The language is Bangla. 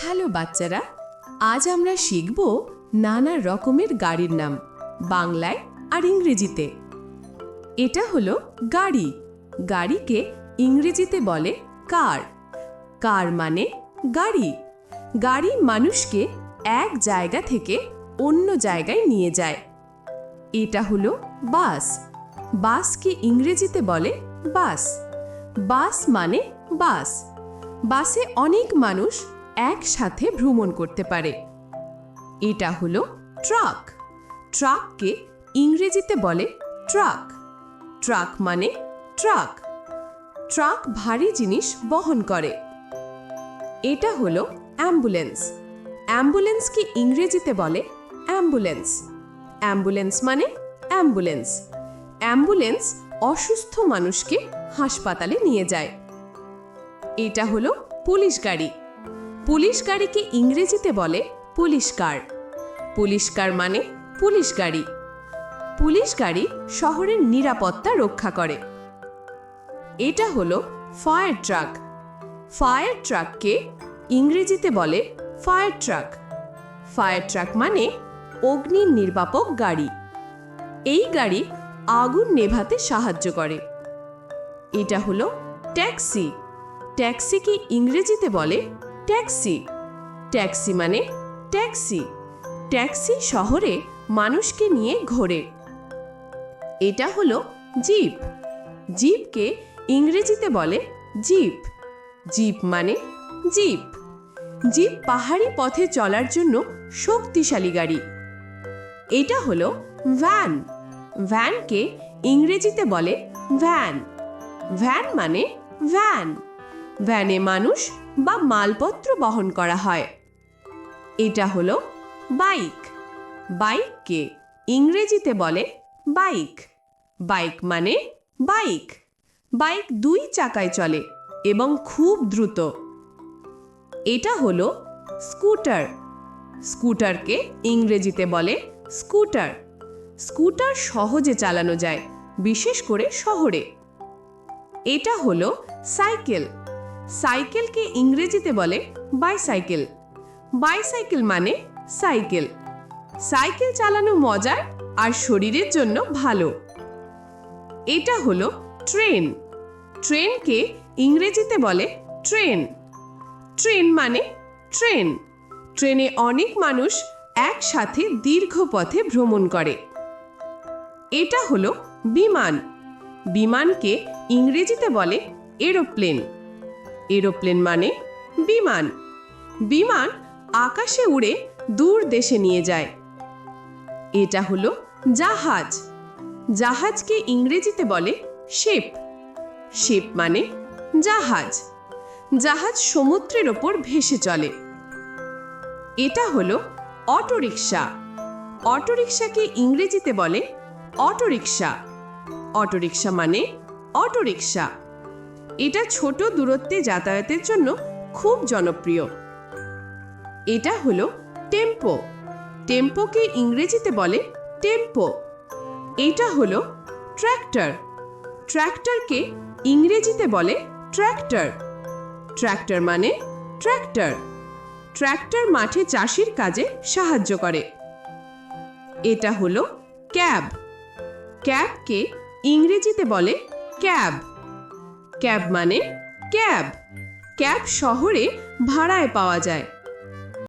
হ্যালো বাচ্চারা, আজ আমরা শিখব নানা রকমের গাড়ির নাম বাংলায় আর ইংরেজিতে। এটা হলো গাড়ি। গাড়িকে ইংরেজিতে বলে কার। কার মানে গাড়ি। গাড়ি মানুষকে এক জায়গা থেকে অন্য জায়গায় নিয়ে যায়। এটা হলো বাস। বাসকে ইংরেজিতে বলে বাস। বাস মানে বাস। বাসে অনেক মানুষ একসাথে ভ্রমণ করতে পারে। এটা হলো ট্রাক। ট্রাককে ইংরেজিতে বলে ট্রাক। ট্রাক মানে ট্রাক। ট্রাক ভারী জিনিস বহন করে। এটা হলো অ্যাম্বুলেন্স। অ্যাম্বুলেন্সকে ইংরেজিতে বলে অ্যাম্বুলেন্স। অ্যাম্বুলেন্স মানে অ্যাম্বুলেন্স। অ্যাম্বুলেন্স অসুস্থ মানুষকে হাসপাতালে নিয়ে যায়। এটা হলো পুলিশ গাড়ি। পুলিশ গাড়িকে ইংরেজিতে বলে পুলিশ কার। পুলিশ কার মানে পুলিশ গাড়ি। পুলিশ গাড়ি শহরের নিরাপত্তা রক্ষা করে। এটা হলো ফায়ার ট্রাক। ফায়ার ট্রাককে ইংরেজিতে বলে ফায়ার ট্রাক। ফায়ার ট্রাক মানে অগ্নি নির্বাপক গাড়ি। এই গাড়ি আগুন নেভাতে সাহায্য করে। এটা হলো ট্যাক্সি। ট্যাক্সিকে ইংরেজিতে বলে ট্যাক্সি। ট্যাক্সি মানে ট্যাক্সি। ট্যাক্সি শহরে মানুষকে নিয়ে ঘোরে। এটা হলো জিপ। জিপকে ইংরেজিতে বলে জিপ। জিপ মানে জিপ। জিপ পাহাড়ি পথে চলার জন্য শক্তিশালী গাড়ি। এটা হলো ভ্যান। ভ্যানকে ইংরেজিতে বলে ভ্যান। ভ্যান মানে ভ্যান। ভ্যানে মানুষ বা মালপত্র বহন করা হয়। এটা হলো বাইক। বাইককে ইংরেজিতে বলে বাইক। বাইক মানে বাইক। বাইক দুই চাকায় চলে এবং খুব দ্রুত। এটা হলো স্কুটার। স্কুটারকে ইংরেজিতে বলে স্কুটার। স্কুটার সহজে চালানো যায়, বিশেষ করে শহরে। এটা হলো সাইকেল। সাইকেলকে ইংরেজিতে বলে বাইসাইকেল। বাইসাইকেল মানে সাইকেল। সাইকেল চালানো মজার আর শরীরের জন্য ভালো। এটা হলো ট্রেন। ট্রেনকে ইংরেজিতে বলে ট্রেন। ট্রেন মানে ট্রেন। ট্রেনে অনেক মানুষ একসাথে দীর্ঘ পথে ভ্রমণ করে। এটা হলো বিমান। বিমানকে ইংরেজিতে বলে এরোপ্লেন। এরোপ্লেন মানে বিমান। বিমান আকাশে উড়ে দূর দেশে নিয়ে যায়। এটা হলো জাহাজ। জাহাজকে ইংরেজিতে বলে শিপ। শিপ মানে জাহাজ। জাহাজ সমুদ্রের ওপর ভেসে চলে। এটা হলো অটোরিকশা। অটোরিকশাকে ইংরেজিতে বলে অটোরিকশা। অটোরিকশা মানে অটোরিকশা। এটা ছোট দূরত্বে যাতায়াতের জন্য খুব জনপ্রিয়। এটা হলো টেম্পো। টেম্পোকে ইংরেজিতে বলে টেম্পো। এটা হলো ট্র্যাক্টর। ট্র্যাক্টরকে ইংরেজিতে বলে ট্র্যাক্টর। ট্র্যাক্টর মানে ট্র্যাক্টর। ট্র্যাক্টর মাঠে চাষের কাজে সাহায্য করে। এটা হলো ক্যাব। ক্যাবকে ইংরেজিতে বলে ক্যাব। ক্যাব মানে ক্যাব। ক্যাব শহরে ভাড়ায় পাওয়া যায়।